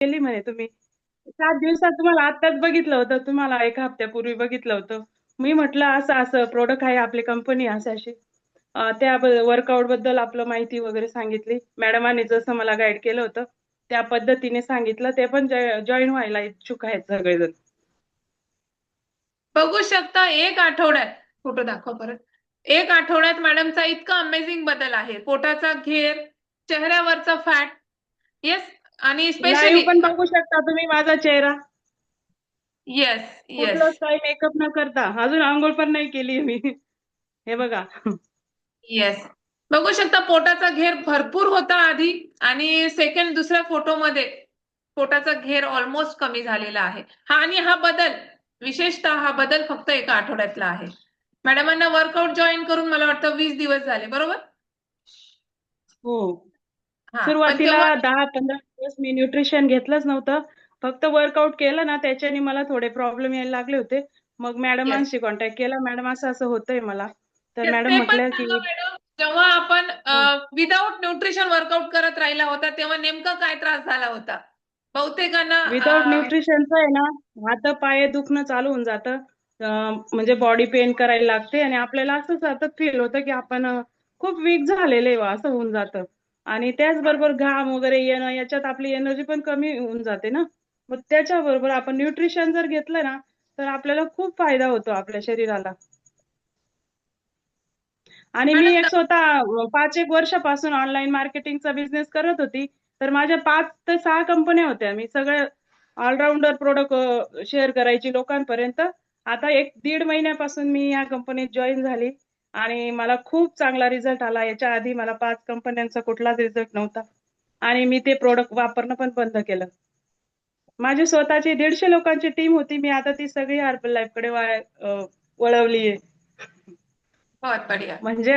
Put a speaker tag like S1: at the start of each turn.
S1: केली म्हणे तुम्ही. 7 दिवसात तुम्हाला आत्ताच बघितलं होतं, तुम्हाला 1 हफ्त्यापूर्वी बघितलं होतं. मी म्हटलं असं असं प्रोडक्ट आहे आपली कंपनी अशी अशी. त्या वर्कआउट बद्दल आपलं माहिती वगैरे सांगितली. मॅडमांनी जसं मला गाईड केलं होतं त्या पद्धतीने सांगितलं. ते पण जॉईन व्हायला इच्छुक आहेत सगळेजण.
S2: बघू शकता 1 आठवड्यात, फोटो दाखवा परत. 1 आठवड्यात मॅडमचा इतका अमेझिंग बदल आहे. पोटाचा घेर, चेहऱ्यावरचा फॅट. येस. आणि
S1: लाईव्ह
S2: स्पेशली
S1: पण बघू शकता तुम्ही माझा चेहरा.
S2: येस
S1: कुठलाच
S2: येस
S1: काही मेकअप न करता. अजून अंघोळ पण नाही केली मी. हे बघा.
S2: येस. बघू शकता पोटाचा घेर भरपूर होता आधी, आणि दुसऱ्या फोटोमध्ये पोटाचा घेर ऑलमोस्ट कमी झालेला आहे. आणि हा बदल, विशेषतः हा बदल फक्त 1 आठवड्यातला आहे. मॅडमांना वर्कआउट जॉईन करून मला वाटतं 20 दिवस झाले, बरोबर?
S1: हो.
S2: हा, पण
S1: सुरुवातीला
S2: तेव्हा
S1: 10-15 दिवस मी न्यूट्रिशन घेतलंच नव्हतं. फक्त वर्कआउट केलं ना त्याच्याने मला थोडे प्रॉब्लेम यायला लागले होते. मग
S2: येस.
S1: मॅडमांशी कॉन्टॅक्ट केला. मॅडम असं असं होतंय मला. तर मॅडम
S2: ते पण
S1: म्हटल्या की
S2: सांगा मॅडम, जेव्हा आपण विदाऊट न्यूट्रिशन वर्कआउट करत राहिला होता तेव्हा नेमका काय त्रास झाला होता? बहुतेकांना
S1: विदाऊट न्यूट्रिशनचं आहे ना, हात पाय दुखणं चालू होऊन जातं. म्हणजे बॉडी पेन करायला लागते आणि आपल्याला असं सतत फील होतं की आपण खूप वीक झालेले असं होऊन जातं. आणि त्याचबरोबर घाम वगैरे येणं याच्यात आपली एनर्जी पण कमी होऊन जाते ना. मग त्याच्याबरोबर आपण न्यूट्रिशन जर घेतलं ना तर आपल्याला खूप फायदा होतो आपल्या शरीराला. आणि मी
S2: मॅडम
S1: एक स्वतः 5 एक वर्षापासून ऑनलाईन मार्केटिंगचा बिझनेस करत होती. तर माझ्या 5 ते 6 कंपन्या होत्या. मी सगळं ऑलराऊंडर प्रोडक्ट शेअर करायची लोकांपर्यंत. आता 1-1.5 महिन्यापासून मी या कंपनीत जॉईन झाली आणि मला खूप चांगला रिझल्ट आला. याच्या आधी मला 5 कंपन्यांचा कुठलाच रिझल्ट नव्हता आणि मी ते प्रोडक्ट वापरणं पण बंद केलं. माझी स्वतःची 150 लोकांची टीम होती. मी आता ती सगळी हर्बल लाईफकडे वळवलीये.
S2: बहुत बढिया.
S1: म्हणजे